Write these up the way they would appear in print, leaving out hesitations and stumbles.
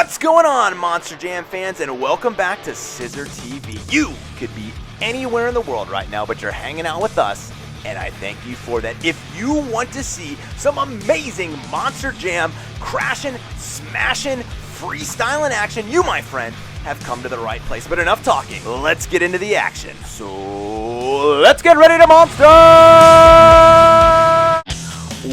What's going on, Monster Jam fans, and welcome back to CISRtv. You could be anywhere in the world right now, but you're hanging out with us, and I thank you for that. If you want to see some amazing Monster Jam crashing, smashing, freestyling action, you, my friend, have come to the right place. But enough talking. Let's get into the action. So let's get ready to monster!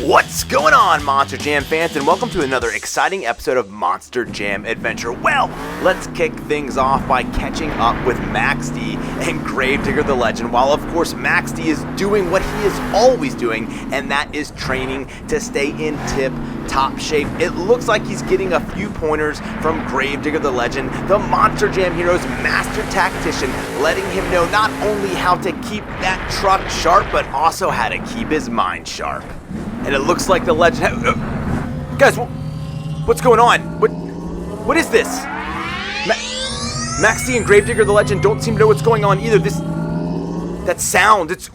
What's going on, Monster Jam fans, and welcome to another exciting episode of Monster Jam Adventure. Well, let's kick things off by catching up with Max D and Gravedigger the Legend, while of course Max D is doing what he is always doing, and that is training to stay in tip-top shape. It looks like he's getting a few pointers from Gravedigger the Legend, the Monster Jam Hero's master tactician, letting him know not only how to keep that truck sharp, but also how to keep his mind sharp. And it looks like the Legend guys, what's going on? What is this? Max D and Gravedigger the Legend don't seem to know what's going on either. That sound, it's...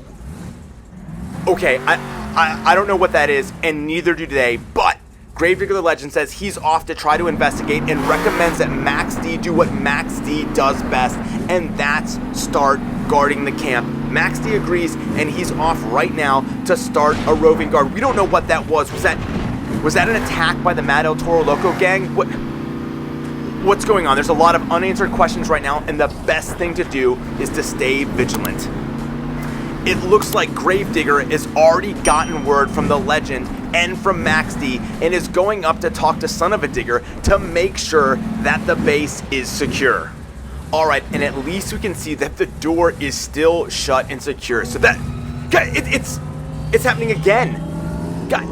Okay, I don't know what that is, and neither do they, but Gravedigger the Legend says he's off to try to investigate and recommends that Max D do what Max D does best, and that's start guarding the camp. Max D agrees, and he's off right now to start a roving guard. We don't know what that was. Was that an attack by the Toro Loco gang? What's going on? There's a lot of unanswered questions right now, and the best thing to do is to stay vigilant. It looks like Gravedigger has already gotten word from the Legend and from Max D and is going up to talk to Son of a Digger to make sure that the base is secure. Alright, and at least we can see that the door is still shut and secure. So that... God, it's happening again. God.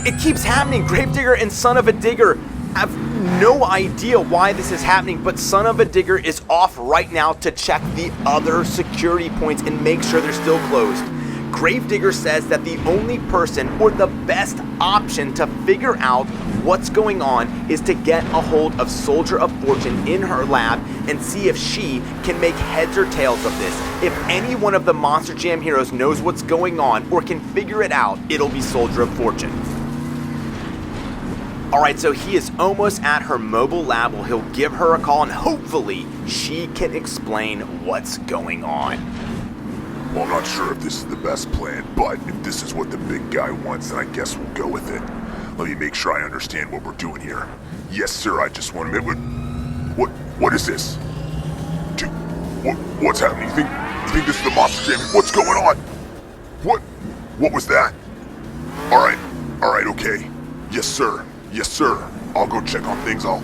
It keeps happening. Gravedigger and Son of a Digger have no idea why this is happening, but Son of a Digger is off right now to check the other security points and make sure they're still closed. Gravedigger says that the only person or the best option to figure out what's going on is to get a hold of Soldier of Fortune in her lab and see if she can make heads or tails of this. If any one of the Monster Jam heroes knows what's going on or can figure it out, it'll be Soldier of Fortune. Alright, so he is almost at her mobile lab. Well, he'll give her a call and hopefully she can explain what's going on. Well, I'm not sure if this is the best plan, but if this is what the big guy wants, then I guess we'll go with it. Let me make sure I understand what we're doing here. Yes, sir, I just want to admit what is this? Dude, what's happening? You think this is the Monster Jam? What's going on? What was that? Alright, okay. Yes, sir. I'll go check on things. I'll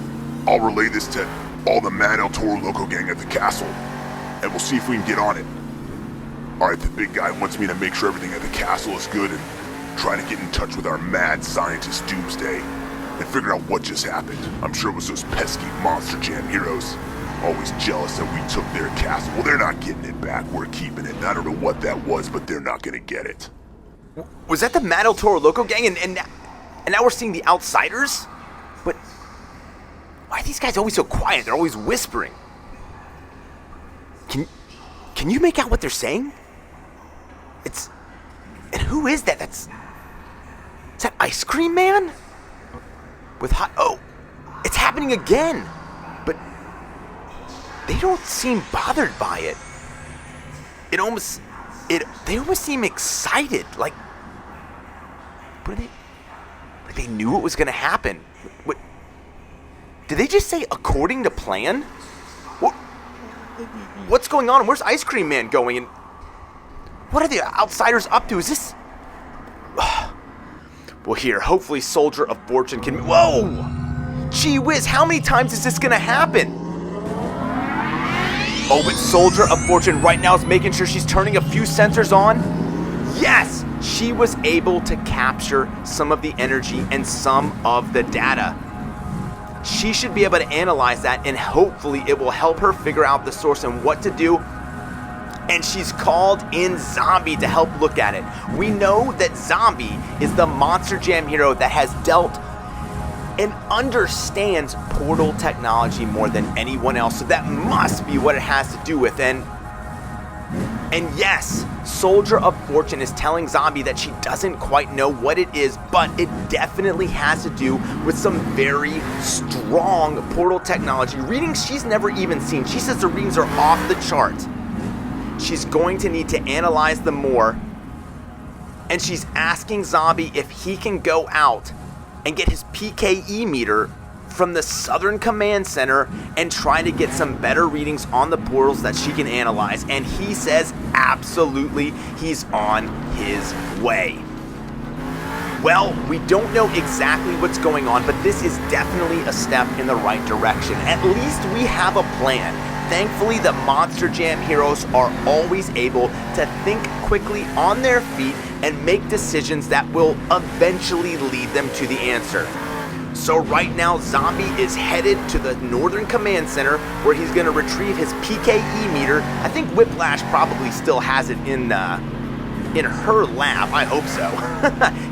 relay this to all the Toro Loco gang at the castle, and we'll see if we can get on it. Alright, the big guy wants me to make sure everything at the castle is good and try to get in touch with our mad scientist Doomsday and figure out what just happened. I'm sure it was those pesky Monster Jam heroes. Always jealous that we took their castle. Well, they're not getting it back. We're keeping it. And I don't know what that was, but they're not going to get it. Was that the Toro Loco gang? And now we're seeing the Outsiders? But why are these guys always so quiet? They're always whispering. Can you make out what they're saying? And who is that? Is that Ice Cream Man? With hot... Oh, it's happening again. But they don't seem bothered by it. They almost seem excited. Like they knew it was going to happen. Did they just say according to plan? What's going on? Where's Ice Cream Man going? And what are the Outsiders up to? Is this... Well, here, hopefully Soldier of Fortune can... Whoa! Gee whiz, how many times is this gonna happen? Oh, but Soldier of Fortune right now is making sure she's turning a few sensors on. Yes! She was able to capture some of the energy and some of the data. She should be able to analyze that, and hopefully it will help her figure out the source and what to do. And she's called in Zombie to help look at it. We know that Zombie is the Monster Jam hero that has dealt and understands portal technology more than anyone else. So that must be what it has to do with. And yes, Soldier of Fortune is telling Zombie that she doesn't quite know what it is, but it definitely has to do with some very strong portal technology. Readings she's never even seen. She says the readings are off the chart. She's going to need to analyze them more. And she's asking Zombie if he can go out and get his PKE meter from the Southern Command Center and try to get some better readings on the portals that she can analyze. And he says absolutely he's on his way. Well, we don't know exactly what's going on, but this is definitely a step in the right direction. At least we have a plan. Thankfully, the Monster Jam heroes are always able to think quickly on their feet and make decisions that will eventually lead them to the answer. So right now, Zombie is headed to the Northern Command Center where he's going to retrieve his PKE meter. I think Whiplash probably still has it in her lab. I hope so.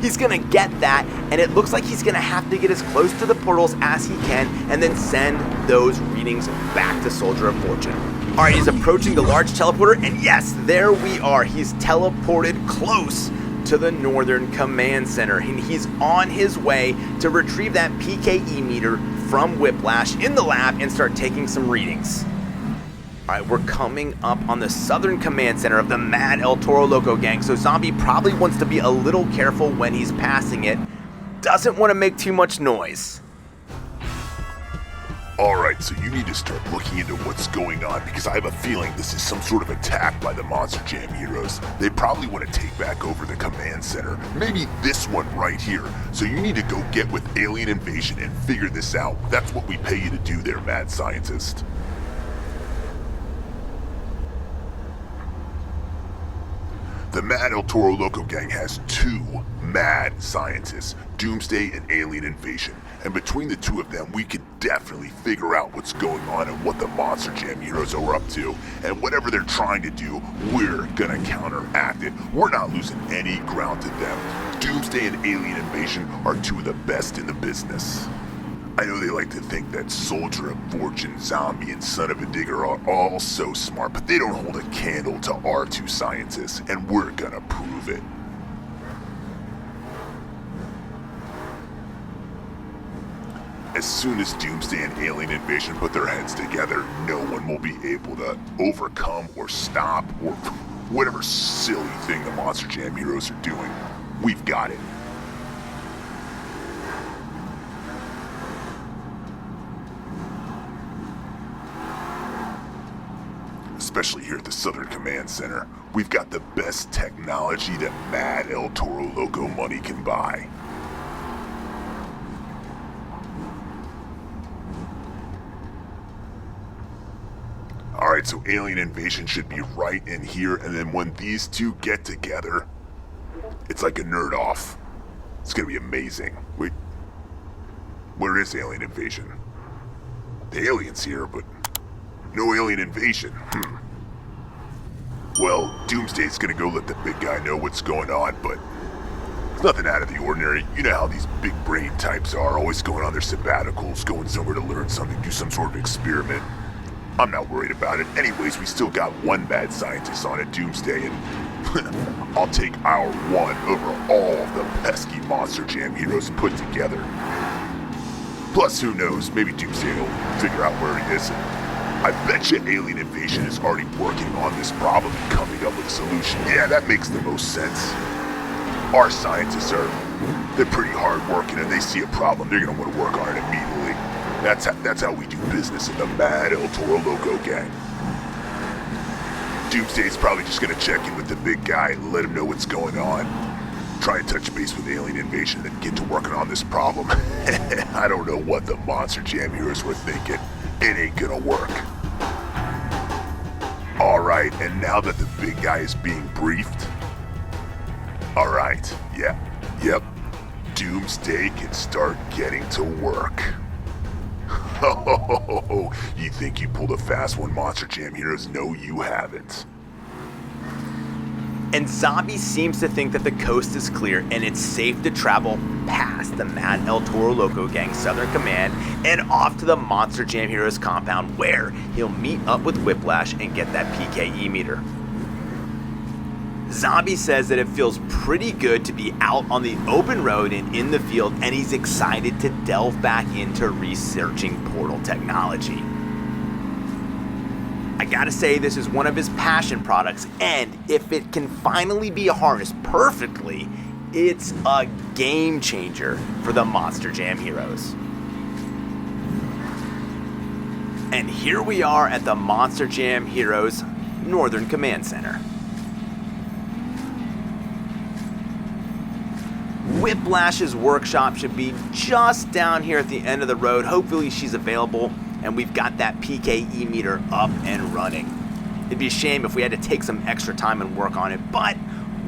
He's going to get that, and it looks like he's going to have to get as close to the portals as he can and then send those readings back to Soldier of Fortune. All right, he's approaching the large teleporter, and yes, there we are. He's teleported close to the Northern Command Center, and he's on his way to retrieve that PKE meter from Whiplash in the lab and start taking some readings. All right, we're coming up on the Southern Command Center of the Mad El Toro Loco gang, so Zombie probably wants to be a little careful when he's passing it. Doesn't want to make too much noise. Alright, so you need to start looking into what's going on because I have a feeling this is some sort of attack by the Monster Jam heroes. They probably want to take back over the command center. Maybe this one right here. So you need to go get with Alien Invasion and figure this out. That's what we pay you to do there, mad scientist. The Mad El Toro Loco gang has two mad scientists, Doomsday and Alien Invasion. And between the two of them, we can definitely figure out what's going on and what the Monster Jam heroes are up to. And whatever they're trying to do, we're gonna counteract it. We're not losing any ground to them. Doomsday and Alien Invasion are two of the best in the business. I know they like to think that Soldier of Fortune, Zombie, and Son of a Digger are all so smart, but they don't hold a candle to our two scientists, and we're gonna prove it. As soon as Doomsday and Alien Invasion put their heads together, no one will be able to overcome or stop or whatever silly thing the Monster Jam heroes are doing. We've got it. Especially here at the Southern Command Center, we've got the best technology that Mad El Toro Loco money can buy. Alright, so Alien Invasion should be right in here, and then when these two get together, it's like a nerd off. It's gonna be amazing. Wait, where is Alien Invasion? The alien's here, but no Alien Invasion. Well, Doomsday's gonna go let the big guy know what's going on, but it's nothing out of the ordinary. You know how these big brain types are, always going on their sabbaticals, going somewhere to learn something, do some sort of experiment. I'm not worried about it. Anyways, we still got one mad scientist on it, Doomsday, and I'll take our one over all of the pesky Monster Jam heroes put together. Plus, who knows, maybe Doomsday will figure out where he is. I bet you Alien Invasion is already working on this problem and coming up with a solution. Yeah, that makes the most sense. Our scientists they're pretty hard working, and they see a problem, they're gonna want to work on it immediately. That's how we do business in the Mad El Toro Loco gang. Doomsday's probably just gonna check in with the big guy and let him know what's going on. Try and touch base with Alien Invasion and get to working on this problem. I don't know what the Monster Jam heroes were thinking. It ain't gonna work. Alright, and now that the big guy is being briefed, alright, yep, Doomsday can start getting to work. Oh, you think you pulled a fast one, Monster Jam heroes? No, you haven't. And Zombie seems to think that the coast is clear and it's safe to travel past the Mad El Toro Loco gang Southern Command and off to the Monster Jam Heroes compound where he'll meet up with Whiplash and get that PKE meter. Zombie says that it feels pretty good to be out on the open road and in the field, and he's excited to delve back into researching portal technology. I gotta say, this is one of his passion products, and if it can finally be harnessed perfectly, it's a game changer for the Monster Jam heroes. And here we are at the Monster Jam Heroes Northern Command Center. Whiplash's workshop should be just down here at the end of the road. Hopefully she's available and we've got that PKE meter up and running. It'd be a shame if we had to take some extra time and work on it, but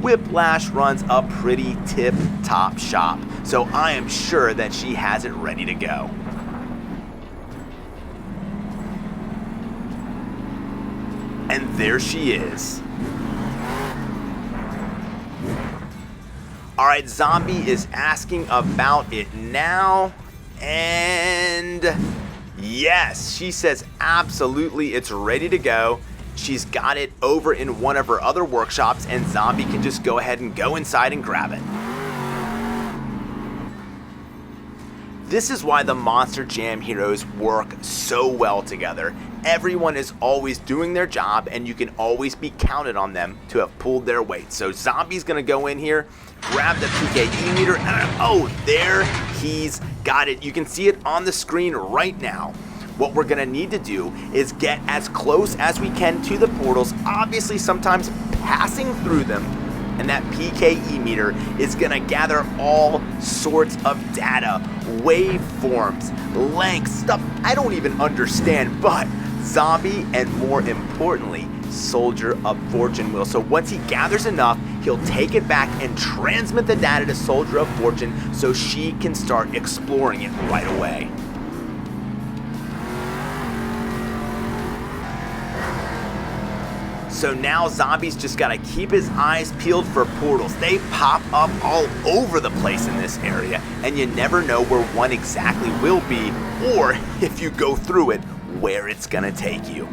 Whiplash runs a pretty tip-top shop, so I am sure that she has it ready to go. And there she is. Alright, Zombie is asking about it now, and yes, she says absolutely it's ready to go. She's got it over in one of her other workshops, and Zombie can just go ahead and go inside and grab it. This is why the Monster Jam heroes work so well together. Everyone is always doing their job, and you can always be counted on them to have pulled their weight. So Zombie's gonna go in here, grab the PKE meter, and oh, there he's got it. You can see it on the screen right now. What we're gonna need to do is get as close as we can to the portals, obviously sometimes passing through them, and that PKE meter is gonna gather all sorts of data, waveforms, lengths, stuff I don't even understand, but Zombie, and more importantly, Soldier of Fortune will. So once he gathers enough, he'll take it back and transmit the data to Soldier of Fortune so she can start exploring it right away. So now Zombie's just gotta keep his eyes peeled for portals. They pop up all over the place in this area, and you never know where one exactly will be, or if you go through it, where it's gonna take you.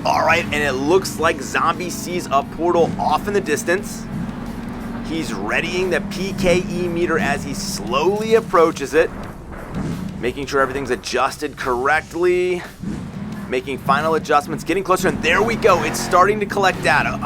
Alright, and it looks like Zombie sees a portal off in the distance. He's readying the PKE meter as he slowly approaches it, making sure everything's adjusted correctly, making final adjustments, getting closer, and there we go. It's starting to collect data.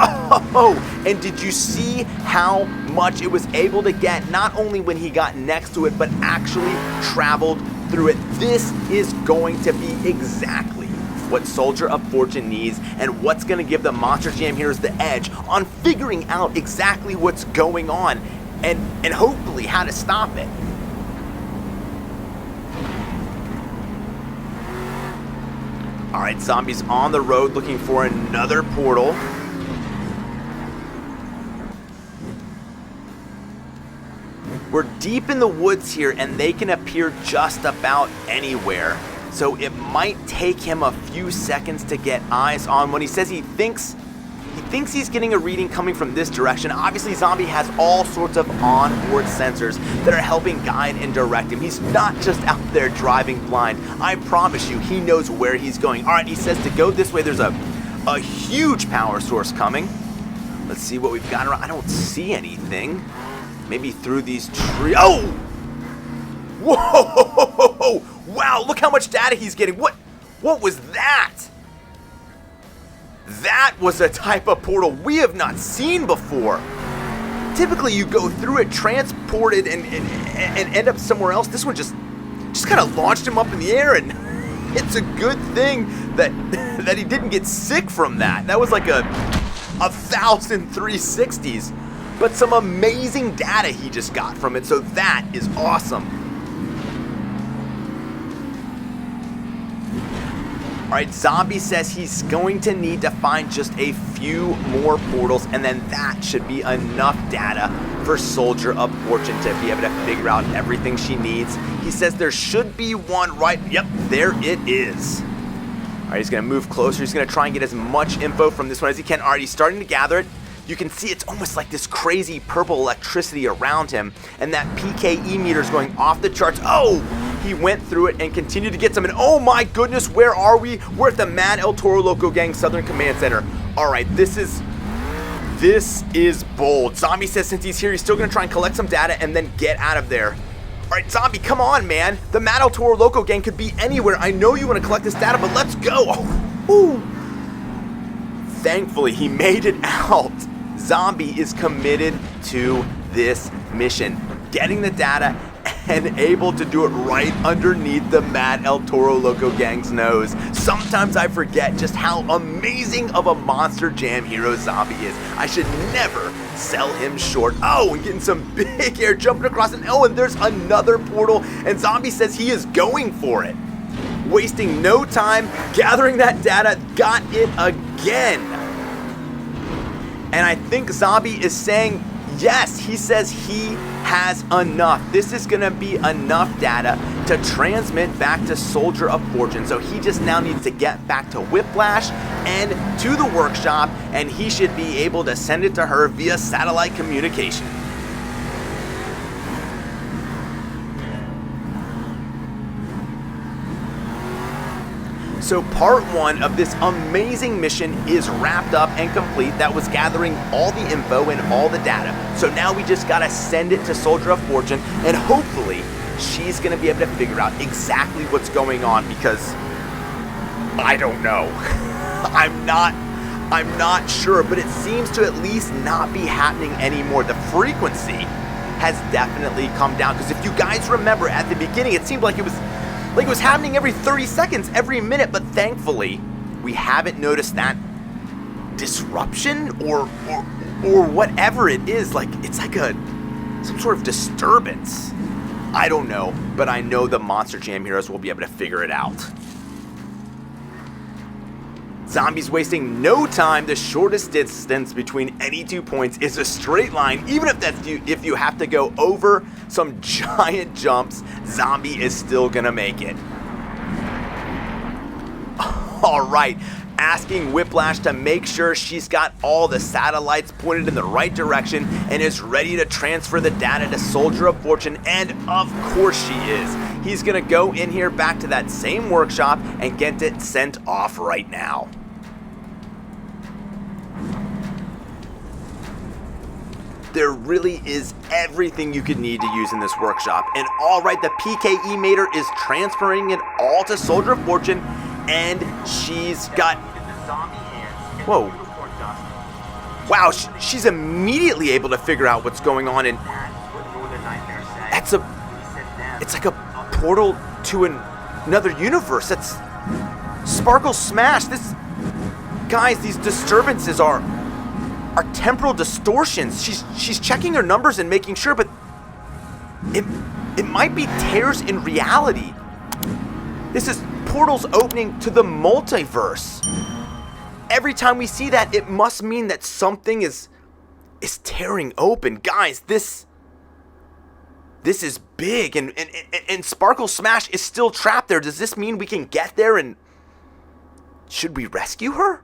Oh, and did you see how much it was able to get, not only when he got next to it, but actually traveled through it? This is going to be exactly what Soldier of Fortune needs, and what's going to give the Monster Jam heroes the edge on figuring out exactly what's going on and hopefully how to stop it. Alright, Zombie's on the road looking for another portal. We're deep in the woods here, and they can appear just about anywhere. So it might take him a few seconds to get eyes on one. He says he thinks he's getting a reading coming from this direction. Obviously, Zombie has all sorts of onboard sensors that are helping guide and direct him. He's not just out there driving blind. I promise you, he knows where he's going. All right, he says to go this way. There's a huge power source coming. Let's see what we've got around. I don't see anything. Maybe through these trees. Oh! Whoa! Wow, look how much data he's getting. What was that? That was a type of portal we have not seen before. Typically you go through it, transport it, and end up somewhere else. This one just kind of launched him up in the air, and it's a good thing that he didn't get sick from that. That was like a 1,000 360s, but some amazing data he just got from it, so that is awesome. Alright, Zombie says he's going to need to find just a few more portals, and then that should be enough data for Soldier of Fortune to be able to figure out everything she needs. He says there should be one right. Yep, there it is. Alright, he's going to move closer. He's going to try and get as much info from this one as he can. Alright, he's starting to gather it. You can see it's almost like this crazy purple electricity around him, and that PKE meter is going off the charts. Oh, he went through it and continued to get some. And oh my goodness, where are we? We're at the Mad El Toro Loco Gang Southern Command Center. All right, this is bold. Zombie says since he's here, he's still gonna try and collect some data and then get out of there. All right, Zombie, come on, man. The Mad El Toro Loco Gang could be anywhere. I know you want to collect this data, but let's go. Oh, ooh. Thankfully, he made it out. Zombie is committed to this mission, getting the data and able to do it right underneath the Mad El Toro Loco Gang's nose. Sometimes I forget just how amazing of a Monster Jam hero Zombie is. I should never sell him short. Oh, and getting some big air, jumping across and oh, and there's another portal, and Zombie says he is going for it. Wasting no time, gathering that data, got it again. And I think Zombie is saying yes, he says he has enough. This is gonna be enough data to transmit back to Soldier of Fortune. So he just now needs to get back to Whiplash and to the workshop, and he should be able to send it to her via satellite communication. So part one of this amazing mission is wrapped up and complete. That was gathering all the info and all the data. So now we just gotta send it to Soldier of Fortune, and hopefully she's gonna be able to figure out exactly what's going on, because I don't know. I'm not sure, but it seems to at least not be happening anymore. The frequency has definitely come down, because if you guys remember at the beginning, it seemed like it was happening every 30 seconds, every minute, but thankfully, we haven't noticed that disruption or whatever it is. Like, it's like some sort of disturbance. I don't know, but I know the Monster Jam heroes will be able to figure it out. Zombie's wasting no time. The shortest distance between any 2 points is a straight line. Even if you have to go over some giant jumps, Zombie is still gonna make it. All right, asking Whiplash to make sure she's got all the satellites pointed in the right direction and is ready to transfer the data to Soldier of Fortune, and of course she is. He's gonna go in here back to that same workshop and get it sent off right now. There really is everything you could need to use in this workshop. And all right, the PKE meter is transferring it all to Soldier of Fortune, and she's got... Whoa. Wow, she's immediately able to figure out what's going on, and it's like a portal to another universe. That's Sparkle Smash. Guys, these disturbances are temporal distortions. She's checking her numbers and making sure, but it might be tears in reality. This is portals opening to the multiverse. Every time we see that, it must mean that something is tearing open. Guys, this is big, and Sparkle Smash is still trapped there. Does this mean we can get there, and should we rescue her?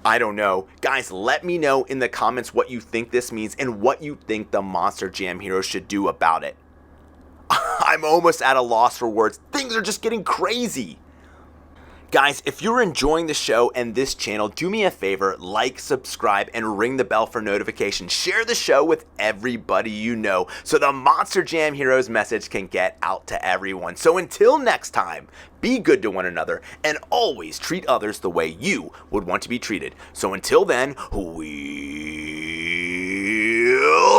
I don't know. Guys, let me know in the comments what you think this means and what you think the Monster Jam heroes should do about it. I'm almost at a loss for words. Things are just getting crazy. Guys, if you're enjoying the show and this channel, do me a favor, like, subscribe, and ring the bell for notifications. Share the show with everybody you know so the Monster Jam Heroes message can get out to everyone. So until next time, be good to one another and always treat others the way you would want to be treated. So until then, we'll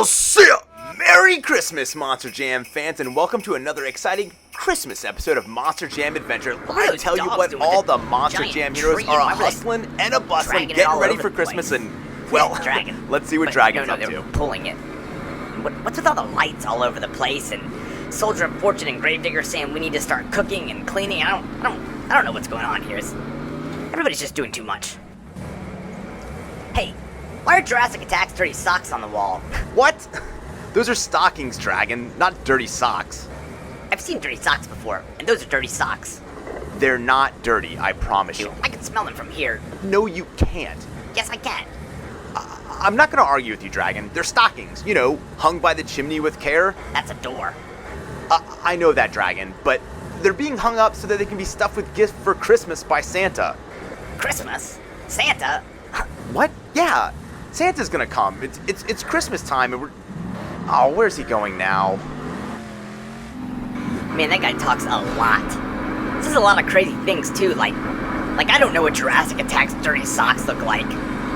see ya! Merry Christmas, Monster Jam fans, and welcome to another exciting Christmas episode of Monster Jam Adventure. I tell you what, all the Monster Jam heroes are a-hustling and a-bustling, getting ready for Christmas, and, well, let's see what Dragon's up to. They're pulling it. What's with all the lights all over the place, and Soldier of Fortune and Gravedigger saying we need to start cooking and cleaning? I don't know what's going on here. Everybody's just doing too much. Hey, why are Jurassic Attack's dirty socks on the wall? What? Those are stockings, Dragon, not dirty socks. I've seen dirty socks before, and those are dirty socks. They're not dirty, I promise you. I can smell them from here. No, you can't. Yes, I can. I'm not gonna argue with you, Dragon. They're stockings, you know, hung by the chimney with care. That's a door. I know that, Dragon, but they're being hung up so that they can be stuffed with gifts for Christmas by Santa. Christmas? Santa? What? Yeah, Santa's gonna come. It's Christmas time, and we're... Oh, where's he going now? Man, that guy talks a lot. Says a lot of crazy things, too, like I don't know what Jurassic Attack's dirty socks look like.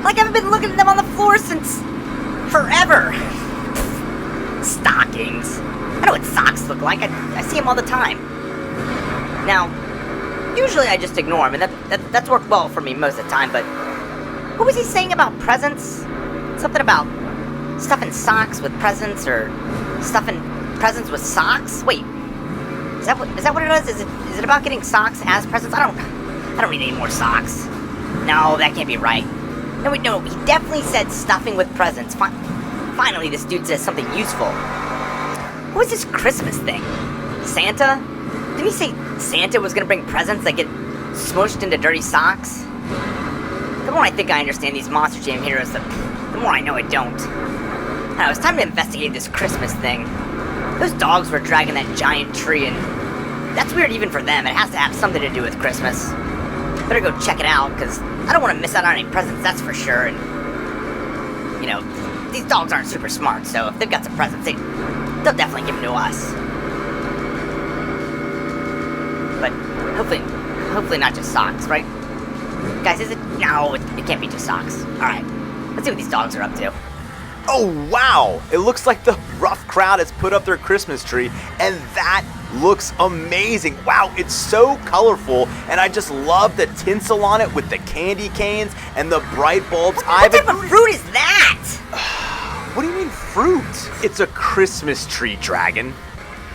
Like, I haven't been looking at them on the floor since... forever. Stockings. I know what socks look like. I see them all the time. Now, usually I just ignore them, and that's worked well for me most of the time, but... What was he saying about presents? Something about stuffing socks with presents, or stuffing presents with socks? Wait, is that what it is? Is it about getting socks as presents? I don't need any more socks. No, that can't be right. No, wait, no, he definitely said stuffing with presents. Finally, this dude says something useful. What was this Christmas thing? Santa? Didn't he say Santa was gonna bring presents that get smushed into dirty socks? The more I think I understand these Monster Jam heroes, the more I know I don't. Now, it's time to investigate this Christmas thing. Those dogs were dragging that giant tree, and that's weird even for them. It has to have something to do with Christmas. Better go check it out, because I don't want to miss out on any presents, that's for sure. And, you know, these dogs aren't super smart, so if they've got some presents, they'll definitely give them to us. But hopefully not just socks, right? Guys, is it? No, it can't be just socks. Alright, let's see what these dogs are up to. Oh, wow! It looks like the rough crowd has put up their Christmas tree, and that looks amazing. Wow, it's so colorful, and I just love the tinsel on it with the candy canes and the bright bulbs. What type of fruit is that? What do you mean fruit? It's a Christmas tree, Dragon.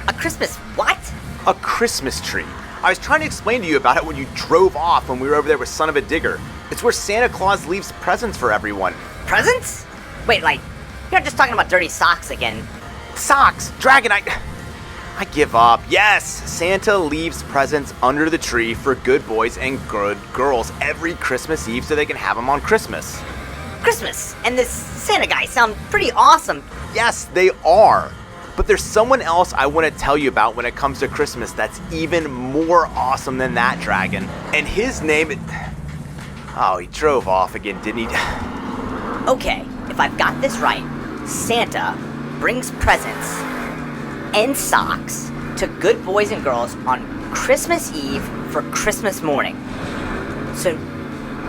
A Christmas what? A Christmas tree. I was trying to explain to you about it when you drove off when we were over there with Son of a Digger. It's where Santa Claus leaves presents for everyone. Presents? Wait, like, you're not just talking about dirty socks again. Socks! Dragon, I give up. Yes, Santa leaves presents under the tree for good boys and good girls every Christmas Eve so they can have them on Christmas. Christmas and this Santa guy sound pretty awesome. Yes, they are. But there's someone else I want to tell you about when it comes to Christmas that's even more awesome than that, Dragon. And his name... Oh, he drove off again, didn't he? Okay, if I've got this right, Santa brings presents and socks to good boys and girls on Christmas Eve for Christmas morning. So,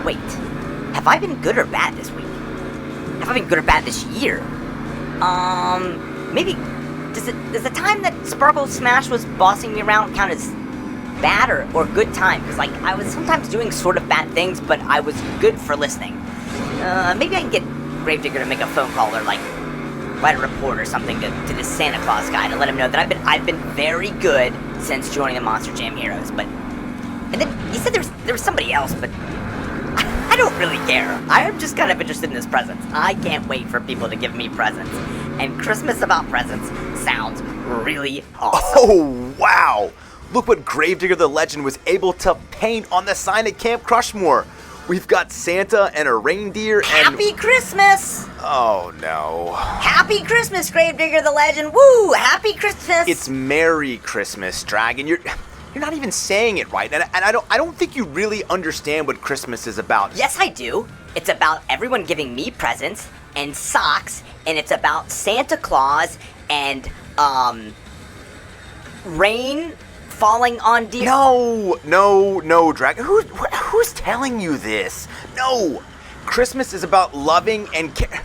wait, have I been good or bad this week? Have I been good or bad this year? Maybe... Does the time that Sparkle Smash was bossing me around count as bad or good time? Because, like, I was sometimes doing sort of bad things, but I was good for listening. Maybe I can get Gravedigger to make a phone call or, like, write a report or something to this Santa Claus guy to let him know that I've been very good since joining the Monster Jam Heroes. But, and then he said there was somebody else, but I don't really care. I'm just kind of interested in this presents. I can't wait for people to give me presents. And Christmas about presents sounds really awesome. Oh, wow! Look what Gravedigger the Legend was able to paint on the sign at Camp Crushmore. We've got Santa and a reindeer and... Happy Christmas! Oh, no. Happy Christmas, Gravedigger the Legend! Woo! Happy Christmas! It's Merry Christmas, Dragon. You're not even saying it right, and I don't think you really understand what Christmas is about. Yes, I do. It's about everyone giving me presents and socks, and it's about Santa Claus and, rain falling on deer. No, Dragon. Who's telling you this? No! Christmas is about loving and care.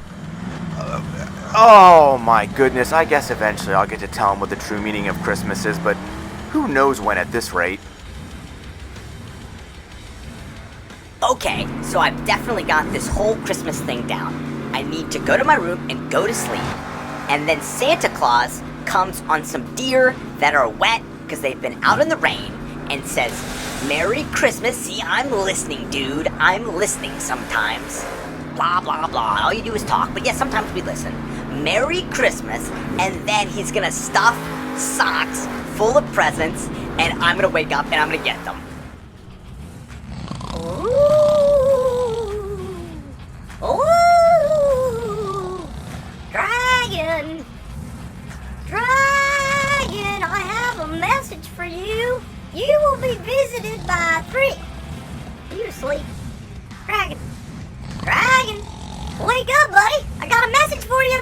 Oh my goodness, I guess eventually I'll get to tell him what the true meaning of Christmas is, but who knows when at this rate. Okay, so I've definitely got this whole Christmas thing down. I need to go to my room and go to sleep. And then Santa Claus comes on some deer that are wet because they've been out in the rain and says, Merry Christmas. See, I'm listening, dude. I'm listening sometimes. Blah, blah, blah. All you do is talk, but yeah, sometimes we listen. Merry Christmas, and then he's gonna stuff socks full of presents, and I'm gonna wake up and I'm gonna get them. Ooh, dragon, I message for you. You will be visited by 3. You asleep? Dragon. Wake up, buddy. I got a message for you.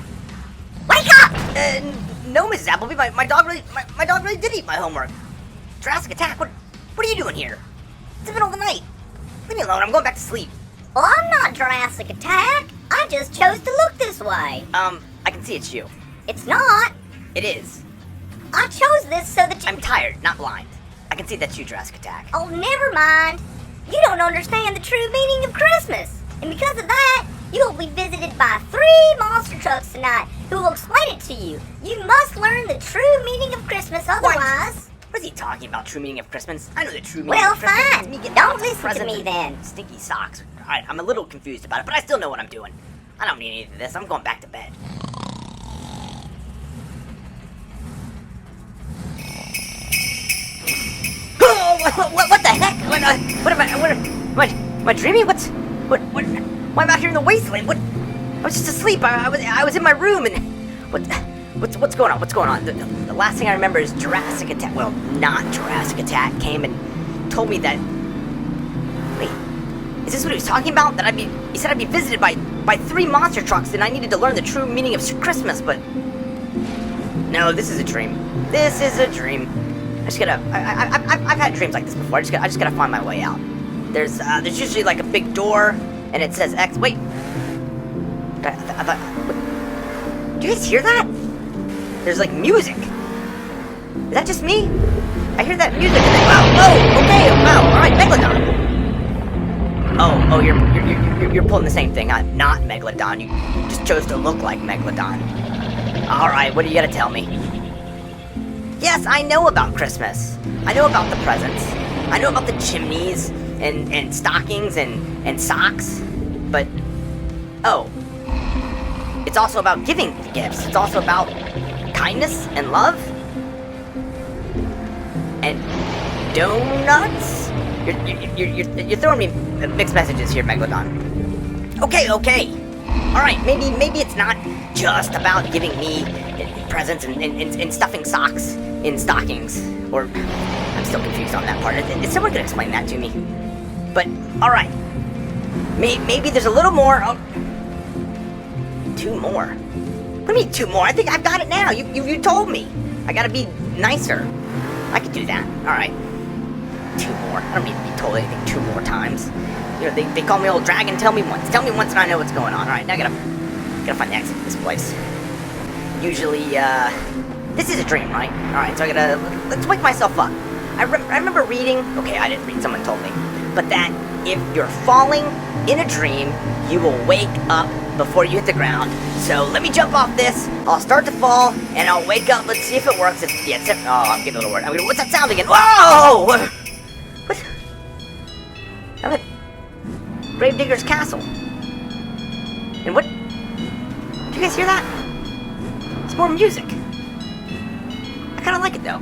Wake up! No, Mrs. Appleby, my dog really did eat my homework. Jurassic Attack, what are you doing here? It's the middle of the night. Leave me alone, I'm going back to sleep. Well, I'm not Jurassic Attack. I just chose to look this way. I can see it's you. It's not. It is. I chose this so that you... I'm tired, not blind. I can see that's you, Jurassic Attack. Oh, never mind. You don't understand the true meaning of Christmas. And because of that, you will be visited by 3 monster trucks tonight who will explain it to you. You must learn the true meaning of Christmas, otherwise... What is he talking about, true meaning of Christmas? I know the true meaning Well, of Christmas. fine. It's me getting Don't lots of listen to presents me and then. Stinky socks. Alright, I'm a little confused about it, but I still know what I'm doing. I don't need any of this. I'm going back to bed. Oh, what the heck? Am I dreaming? Why am I out here in the wasteland? I was just asleep. I was in my room and what's going on? What's going on? The last thing I remember is Jurassic Attack. Well, not Jurassic Attack came and told me that. Wait, is this what he was talking about? He said I'd be visited by 3 monster trucks and I needed to learn the true meaning of Christmas, but no, this is a dream. This is a dream. I've had dreams like this before. I just gotta find my way out. There's usually like a big door, and it says X. Wait, I thought. What? Do you guys hear that? There's like music. Is that just me? I hear that music. Wow. Okay. Wow. All right, Megalodon. Oh, you're pulling the same thing. Not Megalodon. You just chose to look like Megalodon. All right. What do you gotta tell me? Yes, I know about Christmas. I know about the presents. I know about the chimneys and stockings and socks. But, it's also about giving gifts. It's also about kindness and love. And donuts? You're throwing me mixed messages here, Megalodon. Okay. Alright, maybe it's not just about giving me presents and stuffing socks in stockings. Or, I'm still confused on that part. Is someone gonna explain that to me? But, alright. Maybe there's a little more. 2 more? What do you mean 2 more? I think I've got it now. You told me. I gotta be nicer. I could do that. Alright. 2 more. I don't need to be told anything 2 more times. You know, they call me old dragon. Tell me once and I know what's going on. Alright, now I gotta find the exit to this place. Usually, this is a dream, right? Alright, so let's wake myself up. I remember reading, okay, I didn't read, someone told me, but that if you're falling in a dream, you will wake up before you hit the ground. So let me jump off this, I'll start to fall, and I'll wake up, let's see if it works. I'm getting a little worried. What's that sound again? Whoa! What? I'm at Gravedigger's Castle. And what? Did you guys hear that? It's more music. I kinda like it though.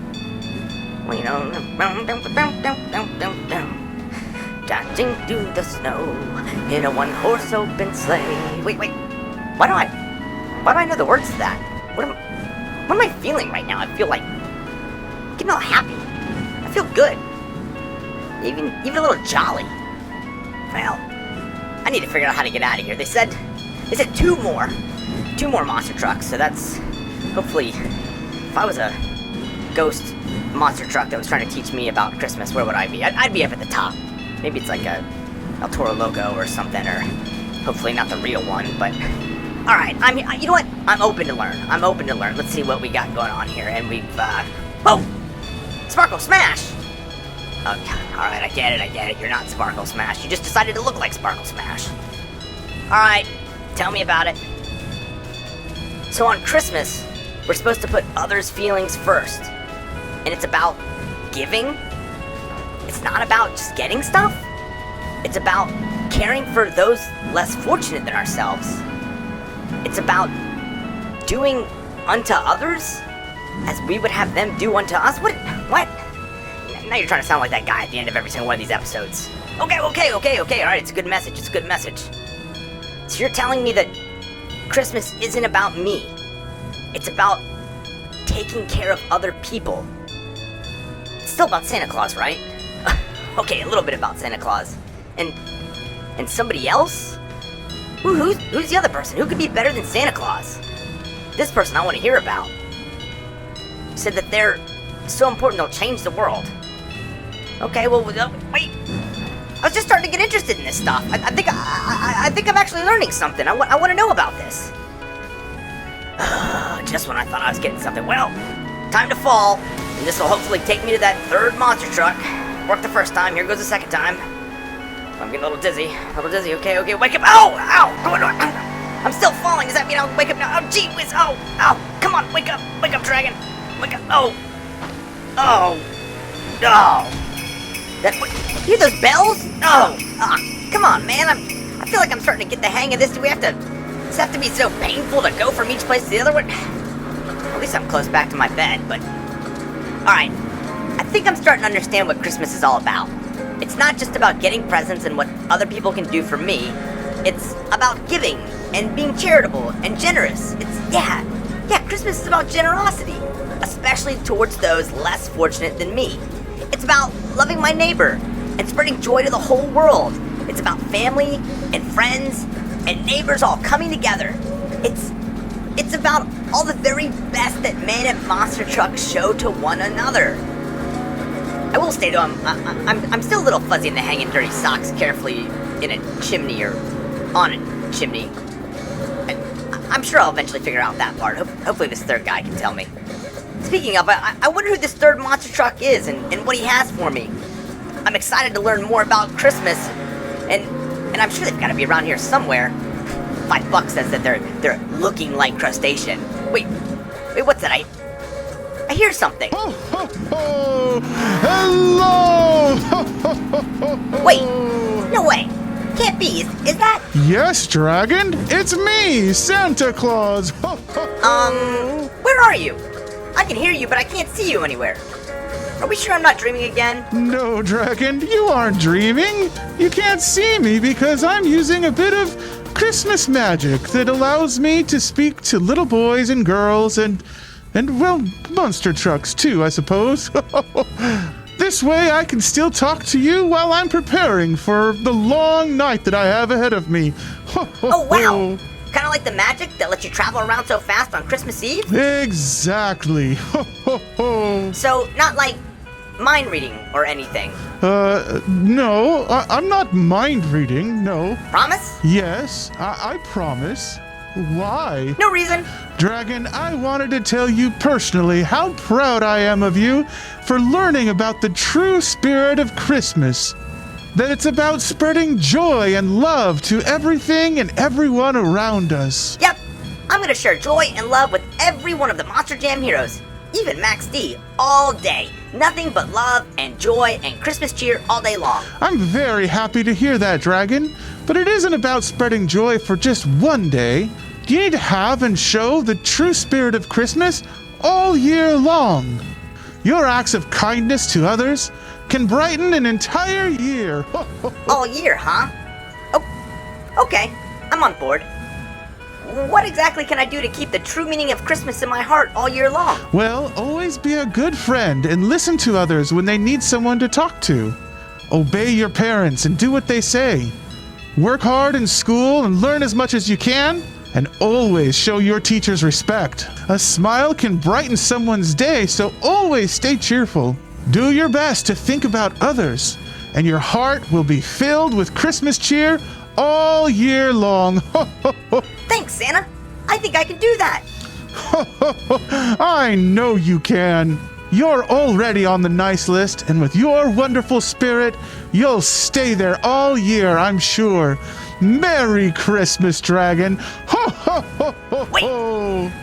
Well, you know, dashing through the snow in a 1-horse open sleigh. Wait. Why do I know the words to that? What am I feeling right now? I feel like I'm getting all happy. I feel good. Even a little jolly. Well, I need to figure out how to get out of here. They said 2 more monster trucks, so that's hopefully, if I was a ghost monster truck that was trying to teach me about Christmas, where would I be? I'd be up at the top. Maybe it's like a Toro Loco or something, or hopefully not the real one, but alright, you know what? I'm open to learn. Let's see what we got going on here, and we've, Sparkle Smash! Okay, alright, I get it. You're not Sparkle Smash. You just decided to look like Sparkle Smash. Alright, tell me about it. So on Christmas, we're supposed to put others' feelings first. And it's about giving. It's not about just getting stuff. It's about caring for those less fortunate than ourselves. It's about doing unto others as we would have them do unto us. What? Now you're trying to sound like that guy at the end of every single one of these episodes. Okay. Alright, it's a good message. So you're telling me that Christmas isn't about me. It's about taking care of other people. still about Santa Claus, right? Okay, a little bit about Santa Claus. And somebody else? Who's the other person? Who could be better than Santa Claus? This person I want to hear about. Said that they're so important they'll change the world. Okay, well, wait. I was just starting to get interested in this stuff. I think I'm actually learning something. I want to know about this. Just when I thought I was getting something. Well, time to fall. And this will hopefully take me to that third monster truck. Worked the first time. Here goes the second time. I'm getting a little dizzy. Okay, wake up. Ow! I'm still falling. Does that mean I'll wake up now? Oh, gee whiz. Oh! Come on, wake up, dragon. Wake up. Oh! Hear those bells? Oh! Come on, man. I feel like I'm starting to get the hang of this. Does it have to be so painful to go from each place to the other one? At least I'm close back to my bed, but... Alright. I think I'm starting to understand what Christmas is all about. It's not just about getting presents and what other people can do for me. It's about giving and being charitable and generous. Christmas is about generosity, especially towards those less fortunate than me. It's about loving my neighbor and spreading joy to the whole world. It's about family and friends and neighbors all coming together. It's about all the very best that men at monster trucks show to one another. I will say though, I'm still a little fuzzy in the hanging dirty socks carefully in a chimney or on a chimney. I'm sure I'll eventually figure out that part. Hopefully this third guy can tell me. Speaking of, I wonder who this third monster truck is and what he has for me. I'm excited to learn more about Christmas, and I'm sure they've got to be around here somewhere. $5 says that they're looking like crustacean. Wait, what's that? I hear something. Ho, ho, ho. Hello! Ho, ho, ho, ho. Wait, no way. Can't be. Is that? Yes, Dragon. It's me, Santa Claus. Ho, ho, ho. Where are you? I can hear you, but I can't see you anywhere. Are we sure I'm not dreaming again? No, Dragon, you aren't dreaming. You can't see me because I'm using a bit of Christmas magic that allows me to speak to little boys and girls and well, monster trucks too, I suppose. This way I can still talk to you while I'm preparing for the long night that I have ahead of me. Oh, wow. Kind of like the magic that lets you travel around so fast on Christmas Eve? Exactly. So, not like mind reading or anything? No, I'm not mind reading, no. Promise? Yes, I promise. Why? No reason. Dragon, I wanted to tell you personally how proud I am of you for learning about the true spirit of Christmas. That it's about spreading joy and love to everything and everyone around us. Yep, I'm gonna share joy and love with every one of the Monster Jam heroes, even Max D, all day. Nothing but love and joy and Christmas cheer all day long. I'm very happy to hear that, Dragon, but it isn't about spreading joy for just one day. You need to have and show the true spirit of Christmas all year long. Your acts of kindness to others can brighten an entire year. All year, huh? Oh, okay, I'm on board. What exactly can I do to keep the true meaning of Christmas in my heart all year long? Well, always be a good friend and listen to others when they need someone to talk to. Obey your parents and do what they say. Work hard in school and learn as much as you can. And always show your teachers respect. A smile can brighten someone's day, so always stay cheerful. Do your best to think about others, and your heart will be filled with Christmas cheer all year long. Thanks, Santa. I think I can do that. I know you can. You're already on the nice list, and with your wonderful spirit, you'll stay there all year, I'm sure. Merry Christmas, Dragon. Wait,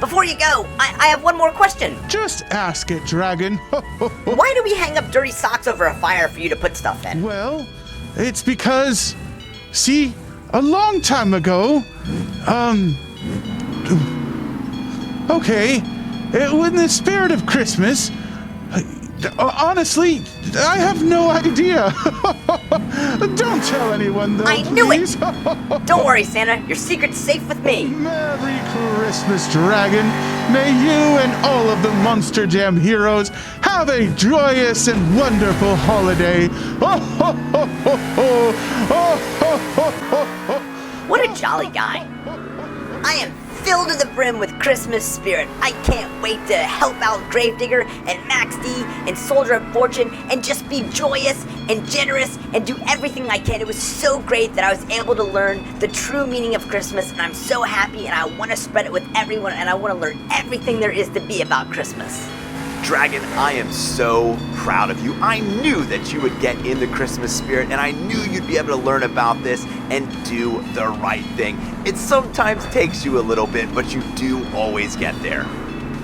before you go, I have one more question. Just ask it, Dragon. Why do we hang up dirty socks over a fire for you to put stuff in? Well, it's because, see, a long time ago, okay, in the spirit of Christmas, honestly, I have no idea. Don't tell anyone, though, I knew it! please. Don't worry, Santa. Your secret's safe with me. Merry Christmas, Dragon. May you and all of the Monster Jam heroes have a joyous and wonderful holiday. What a jolly guy. I am filled to the brim with Christmas spirit. I can't wait to help out Gravedigger and Max D and Soldier of Fortune and just be joyous and generous and do everything I can. It was so great that I was able to learn the true meaning of Christmas, and I'm so happy, and I want to spread it with everyone, and I want to learn everything there is to be about Christmas. Dragon, I am so proud of you. I knew that you would get in the Christmas spirit, and I knew you'd be able to learn about this and do the right thing. It sometimes takes you a little bit, but you do always get there.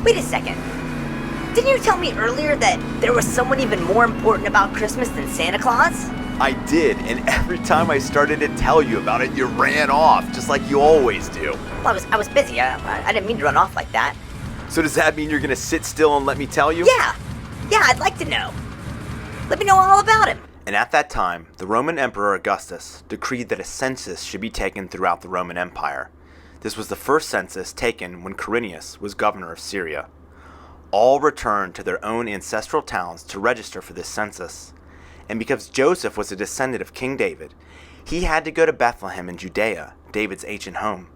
Wait a second. Didn't you tell me earlier that there was someone even more important about Christmas than Santa Claus? I did, and every time I started to tell you about it, you ran off, just like you always do. Well, I was busy. I didn't mean to run off like that. So does that mean you're gonna sit still and let me tell you? Yeah, I'd like to know. Let me know all about him. And at that time, the Roman Emperor Augustus decreed that a census should be taken throughout the Roman Empire. This was the first census taken when Quirinius was governor of Syria. All returned to their own ancestral towns to register for this census. And because Joseph was a descendant of King David, he had to go to Bethlehem in Judea, David's ancient home.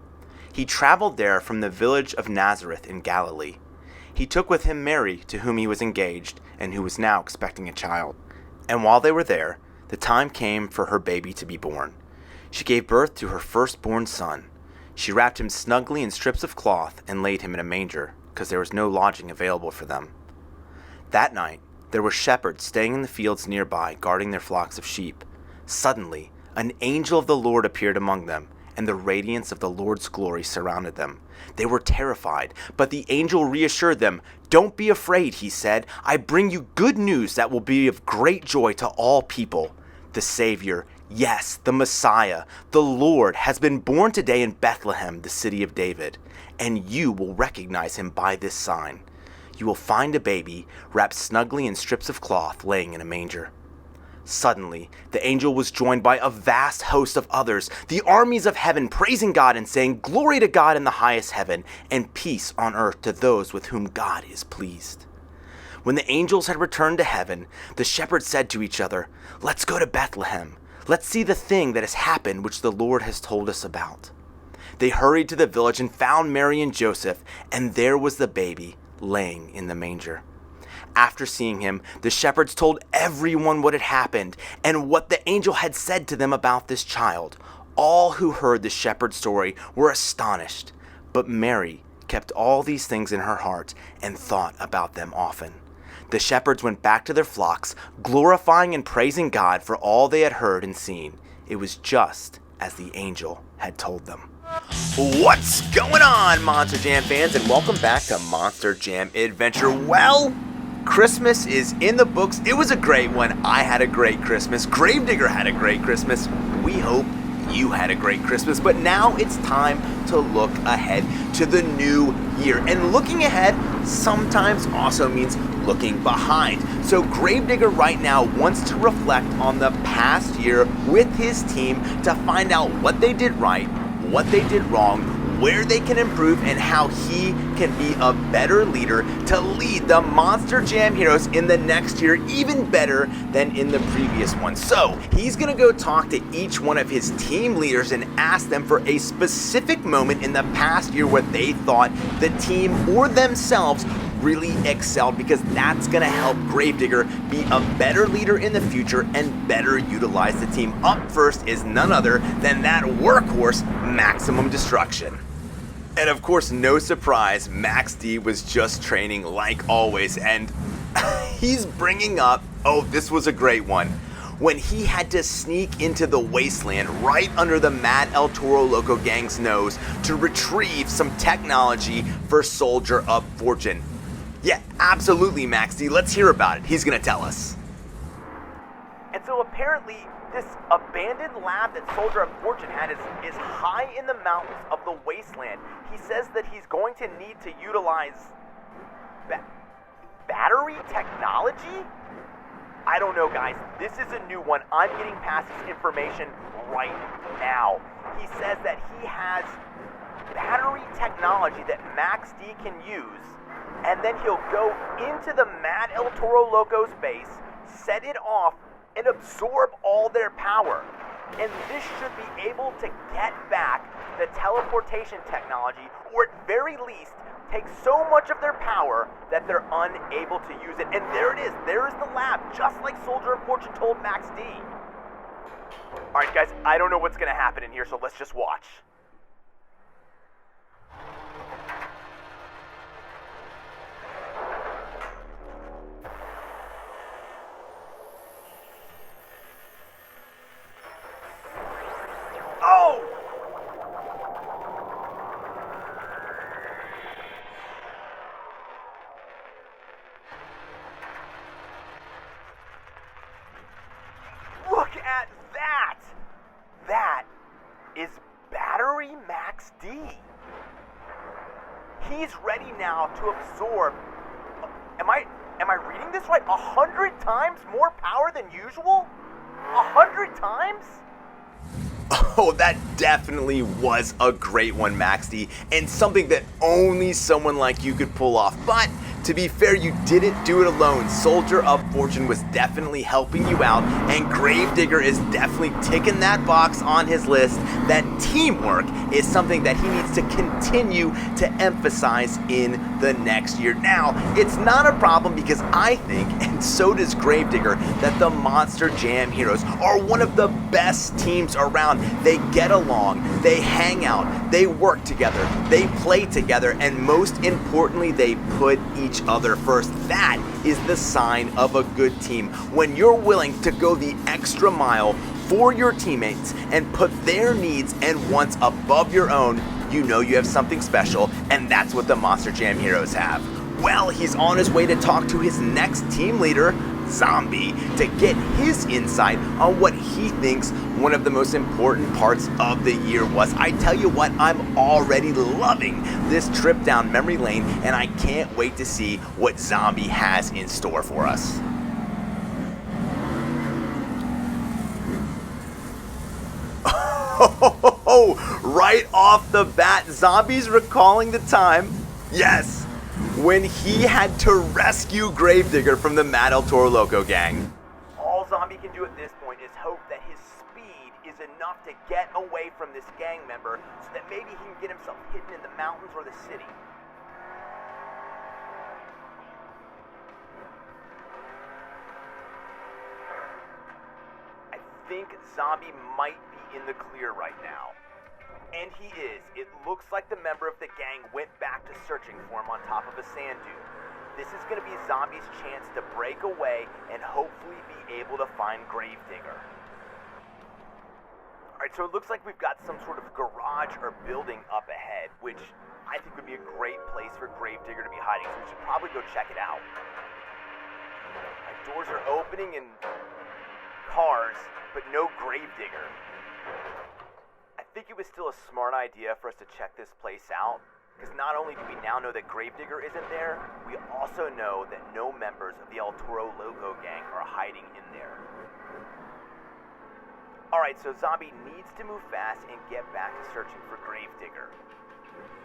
He traveled there from the village of Nazareth in Galilee. He took with him Mary, to whom he was engaged, and who was now expecting a child. And while they were there, the time came for her baby to be born. She gave birth to her firstborn son. She wrapped him snugly in strips of cloth and laid him in a manger, because there was no lodging available for them. That night, there were shepherds staying in the fields nearby, guarding their flocks of sheep. Suddenly, an angel of the Lord appeared among them, and the radiance of the Lord's glory surrounded them. They were terrified, but the angel reassured them. "Don't be afraid," he said. "I bring you good news that will be of great joy to all people. The Savior, yes, the Messiah, the Lord, has been born today in Bethlehem, the city of David, and you will recognize him by this sign. You will find a baby wrapped snugly in strips of cloth, laying in a manger." Suddenly, the angel was joined by a vast host of others, the armies of heaven, praising God and saying, "Glory to God in the highest heaven, and peace on earth to those with whom God is pleased." When the angels had returned to heaven, the shepherds said to each other, "Let's go to Bethlehem. Let's see the thing that has happened which the Lord has told us about." They hurried to the village and found Mary and Joseph, and there was the baby laying in the manger. After seeing him, the shepherds told everyone what had happened and what the angel had said to them about this child. All who heard the shepherd's story were astonished, but Mary kept all these things in her heart and thought about them often. The shepherds went back to their flocks, glorifying and praising God for all they had heard and seen. It was just as the angel had told them. What's going on, Monster Jam fans, and welcome back to Monster Jam Adventure. Well, Christmas is in the books. It was a great one. I had a great Christmas. Gravedigger had a great Christmas. We hope you had a great Christmas. But now it's time to look ahead to the new year. And looking ahead sometimes also means looking behind. So Gravedigger right now wants to reflect on the past year with his team to find out what they did right, what they did wrong, where they can improve, and how he can be a better leader to lead the Monster Jam heroes in the next year even better than in the previous one. So he's gonna go talk to each one of his team leaders and ask them for a specific moment in the past year where they thought the team or themselves really excelled, because that's gonna help Gravedigger be a better leader in the future and better utilize the team. Up first is none other than that workhorse, Maximum Destruction. And of course, no surprise, Max D was just training like always, and he's bringing up, oh, this was a great one, when he had to sneak into the wasteland right under the Mad El Toro Loco gang's nose to retrieve some technology for Soldier of Fortune. Yeah, absolutely, Max D. Let's hear about it. He's gonna tell us. And so apparently, this abandoned lab that Soldier of Fortune had is high in the mountains of the wasteland. He says that he's going to need to utilize battery technology? I don't know, guys. This is a new one. I'm getting past this information right now. He says that he has battery technology that Max D can use, and then he'll go into the Mad El Toro Loco's base, set it off, and absorb all their power. And this should be able to get back the teleportation technology, or at very least, take so much of their power that they're unable to use it. And there it is. There is the lab, just like Soldier of Fortune told Max D. Alright guys, I don't know what's gonna happen in here, so let's just watch. Oh! Look at that! That is Battery Max D. He's ready now to absorb. Am I reading this right? 100 times more power than usual? 100 times? Oh, that definitely was a great one, Max D, and something that only someone like you could pull off. But to be fair, you didn't do it alone. Soldier of Fortune was definitely helping you out, and Gravedigger is definitely ticking that box on his list. That teamwork is something that he needs to continue to emphasize in the next year. Now, it's not a problem because I think, and so does Gravedigger, that the Monster Jam Heroes are one of the best teams around. They get along, they hang out, they work together, they play together, and most importantly, they put each other first. That is the sign of a good team. When you're willing to go the extra mile for your teammates and put their needs and wants above your own, you know you have something special, and that's what the Monster Jam Heroes have. Well, he's on his way to talk to his next team leader, Zombie, to get his insight on what he thinks one of the most important parts of the year was. I tell you what, I'm already loving this trip down memory lane, and I can't wait to see what Zombie has in store for us. Right off the bat, Zombie's recalling the time, yes, when he had to rescue Gravedigger from the Mad El Toro Loco gang. All Zombie can do at this point is hope that his speed is enough to get away from this gang member so that maybe he can get himself hidden in the mountains or the city. I think Zombie might be in the clear right now. And he is. It looks like the member of the gang went back to searching for him on top of a sand dune. This is going to be Zombie's chance to break away and hopefully be able to find Gravedigger. Alright, so it looks like we've got some sort of garage or building up ahead, which I think would be a great place for Gravedigger to be hiding, so we should probably go check it out. My doors are opening and cars, but no Gravedigger. I think it was still a smart idea for us to check this place out, because not only do we now know that Gravedigger isn't there, we also know that no members of the El Toro Loco gang are hiding in there. Alright, so Zombie needs to move fast and get back to searching for Gravedigger,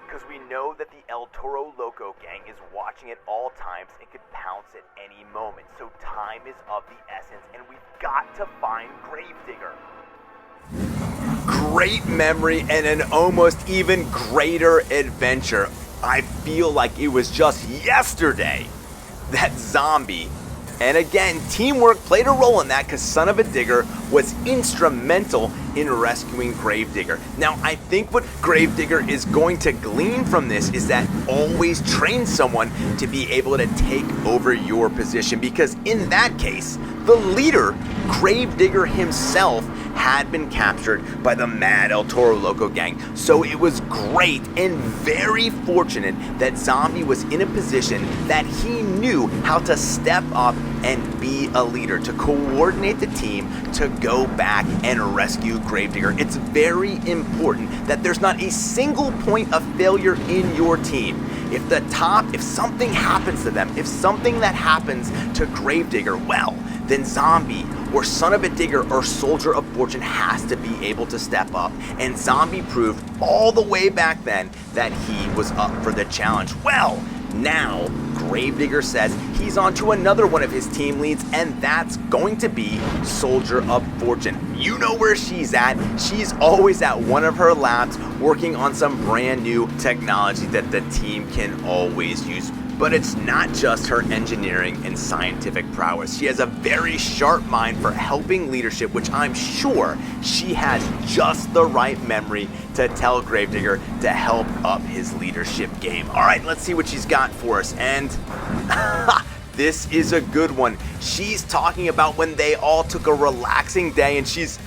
because we know that the El Toro Loco gang is watching at all times and could pounce at any moment, so time is of the essence, and we've got to find Gravedigger. Great memory and an almost even greater adventure. I feel like it was just yesterday that Zombie, and again, teamwork played a role in that because Son of a Digger was instrumental in rescuing Gravedigger. Now, I think what Gravedigger is going to glean from this is that always train someone to be able to take over your position, because in that case, the leader Gravedigger himself had been captured by the mad El Toro Loco gang, so it was great and very fortunate that Zombie was in a position that he knew how to step up and be a leader, to coordinate the team to go back and rescue Gravedigger. It's very important that there's not a single point of failure in your team. If something happens to them, if something that happens to Gravedigger, well, then Zombie or Son of a Digger or Soldier of Fortune has to be able to step up. And Zombie proved all the way back then that he was up for the challenge. Well, now Gravedigger says he's on to another one of his team leads, and that's going to be Soldier of Fortune. You know where she's at. She's always at one of her labs working on some brand new technology that the team can always use. But it's not just her engineering and scientific prowess. She has a very sharp mind for helping leadership, which I'm sure she has just the right memory to tell Gravedigger to help up his leadership game. All right, let's see what she's got for us. And this is a good one. She's talking about when they all took a relaxing day, and she's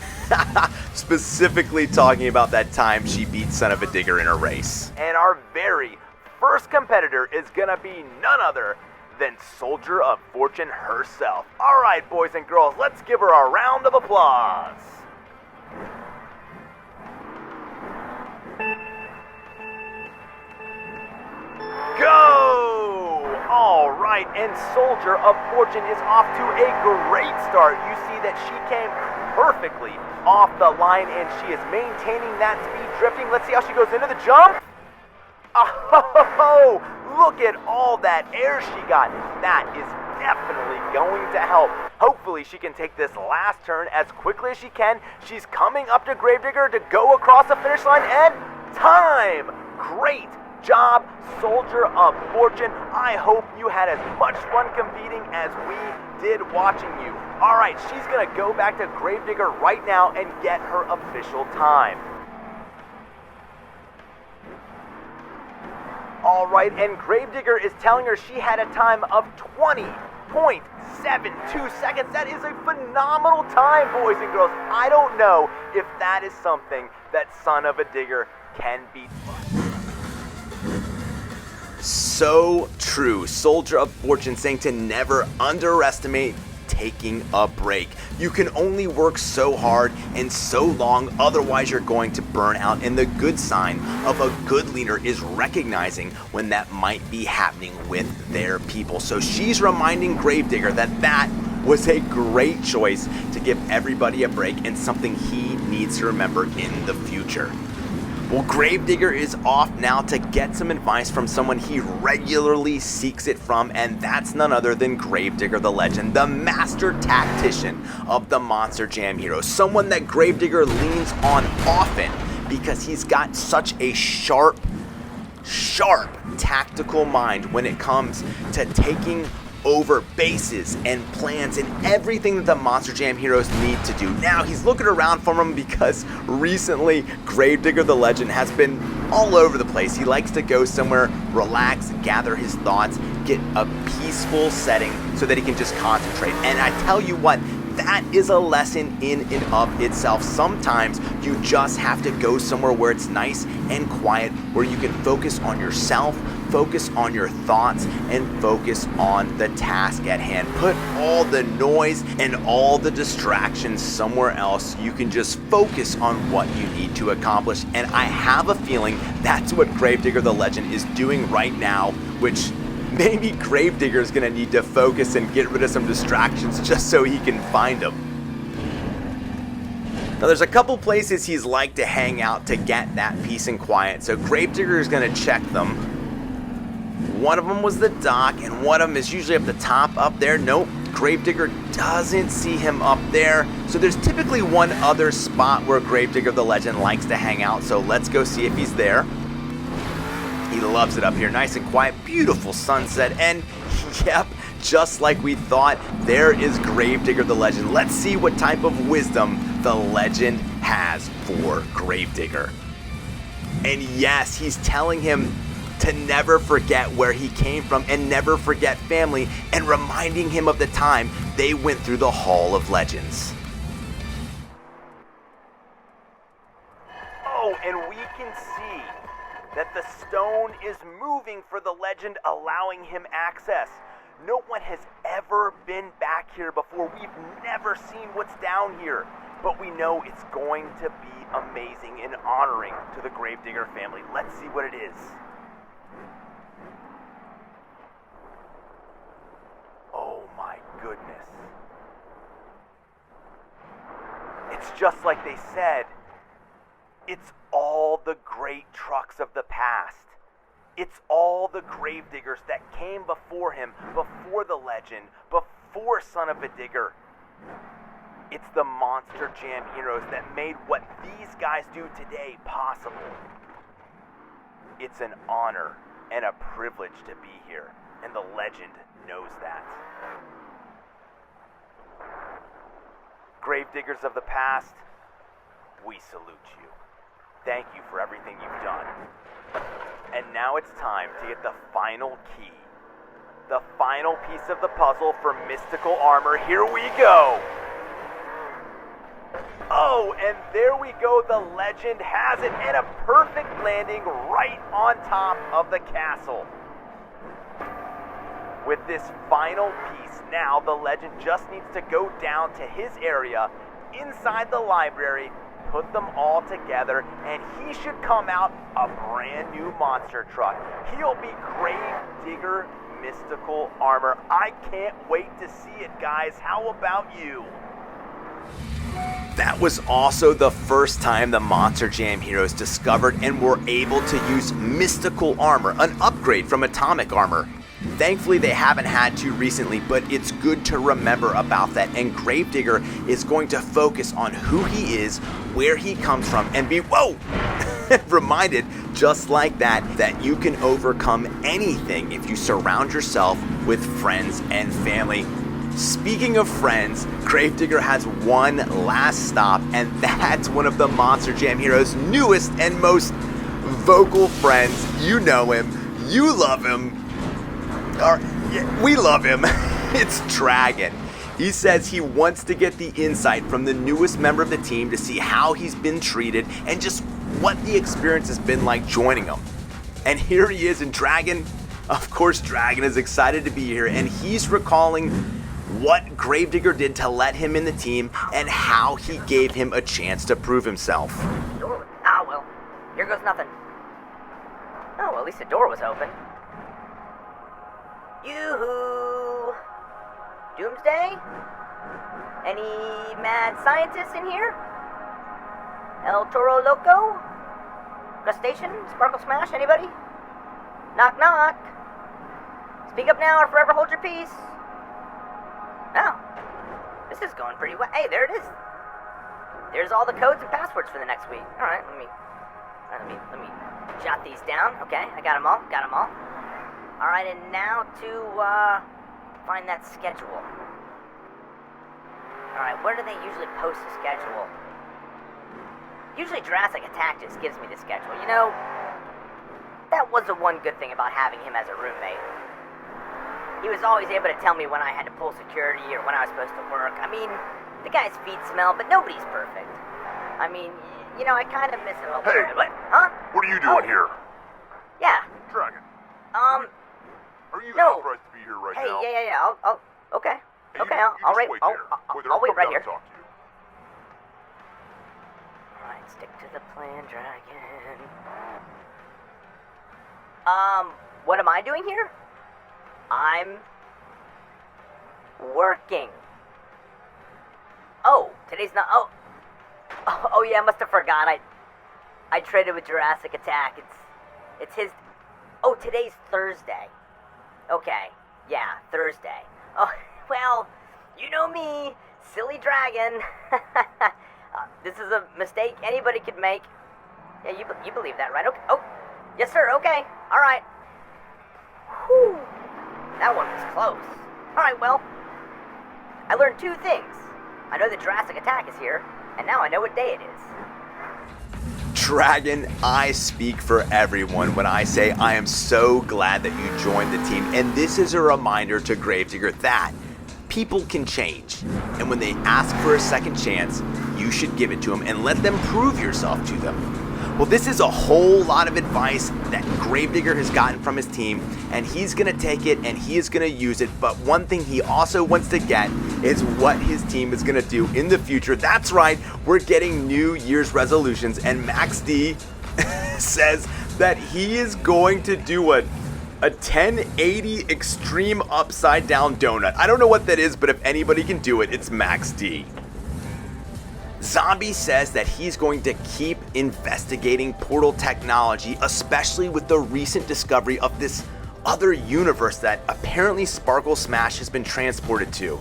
specifically talking about that time she beat Son of a Digger in a race. And our very first competitor is gonna be none other than Soldier of Fortune herself. All right, boys and girls, let's give her a round of applause. Go! All right, and Soldier of Fortune is off to a great start. You see that she came perfectly off the line, and she is maintaining that speed drifting. Let's see how she goes into the jump. Oh, look at all that air she got. That is definitely going to help. Hopefully she can take this last turn as quickly as she can. She's coming up to Gravedigger to go across the finish line, and time! Great job, Soldier of Fortune. I hope you had as much fun competing as we did watching you. All right, she's gonna go back to Gravedigger right now and get her official time. All right, and Gravedigger is telling her she had a time of 20.72 seconds. That is a phenomenal time, boys and girls. I don't know if that is something that Son of a Digger can beat. So true. Soldier of Fortune saying to never underestimate taking a break. You can only work so hard and so long, otherwise you're going to burn out. And the good sign of a good leader is recognizing when that might be happening with their people. So she's reminding Gravedigger that that was a great choice to give everybody a break and something he needs to remember in the future. Well, Gravedigger is off now to get some advice from someone he regularly seeks it from, and that's none other than Gravedigger the Legend, the master tactician of the Monster Jam heroes. Someone that Gravedigger leans on often because he's got such a sharp tactical mind when it comes to taking over bases and plans and everything that the Monster Jam heroes need to do. Now he's looking around for him because recently Gravedigger the Legend has been all over the place. He likes to go somewhere, relax, gather his thoughts, get a peaceful setting so that he can just concentrate. And I tell you what, that is a lesson in and of itself. Sometimes you just have to go somewhere where it's nice and quiet, where you can focus on yourself, focus on your thoughts, and focus on the task at hand. Put all the noise and all the distractions somewhere else. You can just focus on what you need to accomplish. And I have a feeling that's what Gravedigger the Legend is doing right now, which maybe Gravedigger's gonna need to focus and get rid of some distractions just so he can find them. Now there's a couple places he's like to hang out to get that peace and quiet, so Gravedigger is gonna check them. One of them was the dock, and one of them is usually up the top up there. Nope, Gravedigger doesn't see him up there. So there's typically one other spot where Gravedigger the Legend likes to hang out, so let's go see if he's there. He loves it up here, nice and quiet, beautiful sunset, and yep, just like we thought, there is Gravedigger the Legend. Let's see what type of wisdom the Legend has for Gravedigger. And yes, he's telling him to never forget where he came from and never forget family, and reminding him of the time they went through the Hall of Legends. Oh, and we can see that the stone is moving for the legend, allowing him access. No one has ever been back here before. We've never seen what's down here, but we know it's going to be amazing and honoring to the Gravedigger family. Let's see what it is. Oh my goodness. It's just like they said. It's all the great trucks of the past. It's all the gravediggers that came before him, before the legend, before Son of a Digger. It's the Monster Jam heroes that made what these guys do today possible. It's an honor and a privilege to be here, and the legend knows that. Gravediggers of the past, we salute you. Thank you for everything you've done. And now it's time to get the final key. The final piece of the puzzle for mystical armor. Here we go! Oh, and there we go. The legend has it, and a perfect landing right on top of the castle. With this final piece, now the legend just needs to go down to his area inside the library, put them all together, and he should come out a brand new monster truck. He'll be Gravedigger Mystical Armor. I can't wait to see it, guys. How about you? That was also the first time the Monster Jam heroes discovered and were able to use mystical armor, an upgrade from atomic armor. Thankfully, they haven't had to recently, but it's good to remember about that. And Gravedigger is going to focus on who he is, where he comes from, and be, reminded, just like that, that you can overcome anything if you surround yourself with friends and family. Speaking of friends, Gravedigger has one last stop, and that's one of the Monster Jam heroes' newest and most vocal friends. You know him. You love him. We love him. It's Dragon. He says he wants to get the insight from the newest member of the team to see how he's been treated and just what the experience has been like joining him. And here he is in Dragon. Of course, Dragon is excited to be here, and he's recalling what Gravedigger did to let him in the team and how he gave him a chance to prove himself. Ah, well, here goes nothing. Oh, well, at least the door was open. Yoo-hoo! Doomsday? Any mad scientists in here? El Toro Loco? Crustacean? Sparkle Smash? Anybody? Knock knock! Speak up now or forever hold your peace. Oh, this is going pretty well. Hey, there it is. There's all the codes and passwords for the next week. All right, let me jot these down. Okay, I got them all. All right, and now to find that schedule. All right, where do they usually post the schedule? Usually Jurassic Attack just gives me the schedule. You know, that was the one good thing about having him as a roommate. He was always able to tell me when I had to pull security or when I was supposed to work. I mean, the guy's feet smell, but nobody's perfect. I mean, you know, I kind of miss him a little bit. Huh? What are you doing here? Yeah. Dragon. Are you No. authorized to be here right Hey, now? yeah. I'll okay. Hey, Okay, you I'll just wait. wait I'll there. wait right here. Talk to you. Alright, stick to the plan, Dragon. What am I doing here? I'm working. Oh, today's not. Oh yeah, I must have forgot. I traded with Jurassic Attack. It's his. Oh, today's Thursday. Okay, yeah, Thursday. Oh, well, you know me, silly Dragon. This is a mistake anybody could make. Yeah, you believe that, right? Okay. Oh, yes, sir. Okay. All right. Whew. That one was close. All right. Well, I learned two things. I know that Jurassic Attack is here, and now I know what day it is. Dragon, I speak for everyone when I say I am so glad that you joined the team, and this is a reminder to Gravedigger that people can change, and when they ask for a second chance, you should give it to them and let them prove yourself to them. Well, this is a whole lot of advice that Gravedigger has gotten from his team, and he's going to take it and he is going to use it, but one thing he also wants to get is what his team is going to do in the future. That's right, we're getting New Year's resolutions, and Max D says that he is going to do a 1080 extreme upside down donut. I don't know what that is, but if anybody can do it, it's Max D. Zombie says that he's going to keep investigating portal technology, especially with the recent discovery of this other universe that apparently Sparkle Smash has been transported to.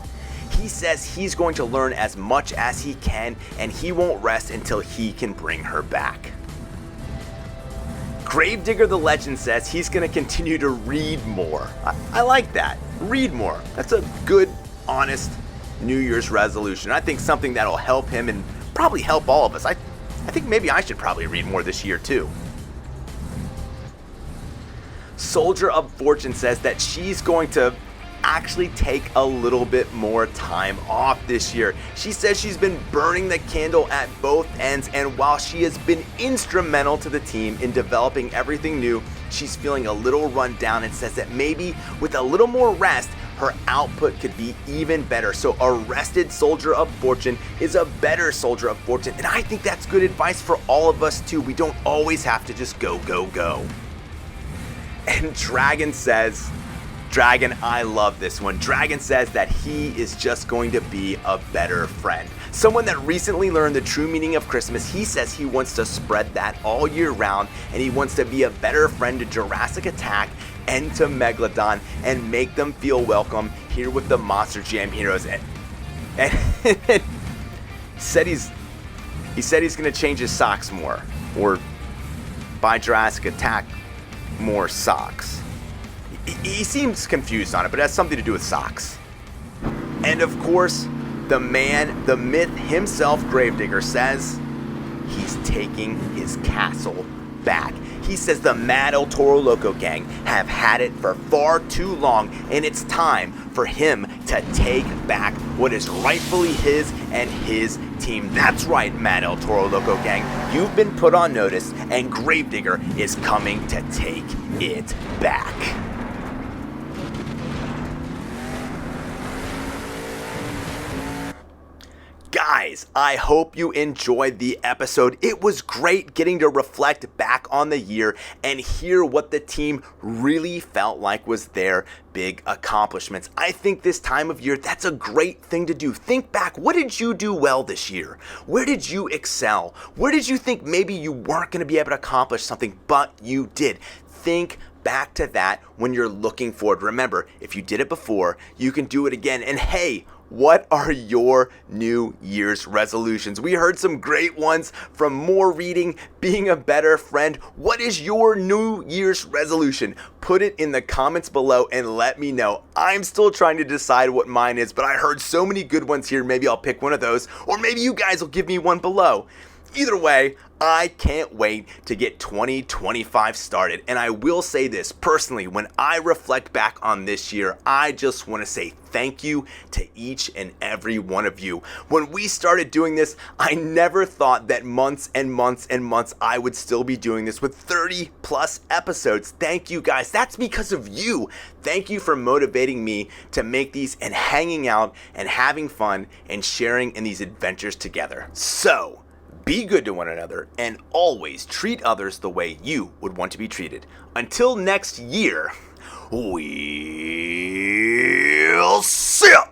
He says he's going to learn as much as he can, and he won't rest until he can bring her back. Gravedigger the Legend says he's going to continue to read more. I like that. Read more. That's a good, honest New Year's resolution. I think something that'll help him and probably help all of us. I think maybe I should probably read more this year too. Soldier of Fortune says that she's going to actually take a little bit more time off this year. She says she's been burning the candle at both ends, and while she has been instrumental to the team in developing everything new, she's feeling a little run down and says that maybe with a little more rest, her output could be even better. So a rested Soldier of Fortune is a better Soldier of Fortune, and I think that's good advice for all of us too. We don't always have to just go, go, go. And Dragon says, Dragon, I love this one. Dragon says that he is just going to be a better friend. Someone that recently learned the true meaning of Christmas. He says he wants to spread that all year round, and he wants to be a better friend to Jurassic Attack and to Megalodon and make them feel welcome here with the Monster Jam heroes. And he said he's going to change his socks more, or buy Jurassic Attack more socks. He seems confused on it, but it has something to do with socks. And of course, the man, the myth himself, Gravedigger, says he's taking his castle back. He says the Mad El Toro Loco gang have had it for far too long, and it's time for him to take back what is rightfully his and his team. That's right, Mad El Toro Loco gang. You've been put on notice, and Gravedigger is coming to take it back. Guys, I hope you enjoyed the episode. It was great getting to reflect back on the year and hear what the team really felt like was their big accomplishments. I think this time of year, that's a great thing to do. Think back, what did you do well this year? Where did you excel? Where did you think maybe you weren't going to be able to accomplish something, but you did? Think back to that when you're looking forward. Remember, if you did it before, you can do it again. And hey, what are your New Year's resolutions? We heard some great ones from more reading, being a better friend. What is your New Year's resolution? Put it in the comments below and let me know. I'm still trying to decide what mine is, but I heard so many good ones here. Maybe I'll pick one of those, or maybe you guys will give me one below. Either way, I can't wait to get 2025 started. And I will say this, personally, when I reflect back on this year, I just want to say thank you to each and every one of you. When we started doing this, I never thought that months and months and months I would still be doing this with 30 plus episodes. Thank you guys. That's because of you. Thank you for motivating me to make these and hanging out and having fun and sharing in these adventures together. So, be good to one another and always treat others the way you would want to be treated. Until next year, we'll see ya!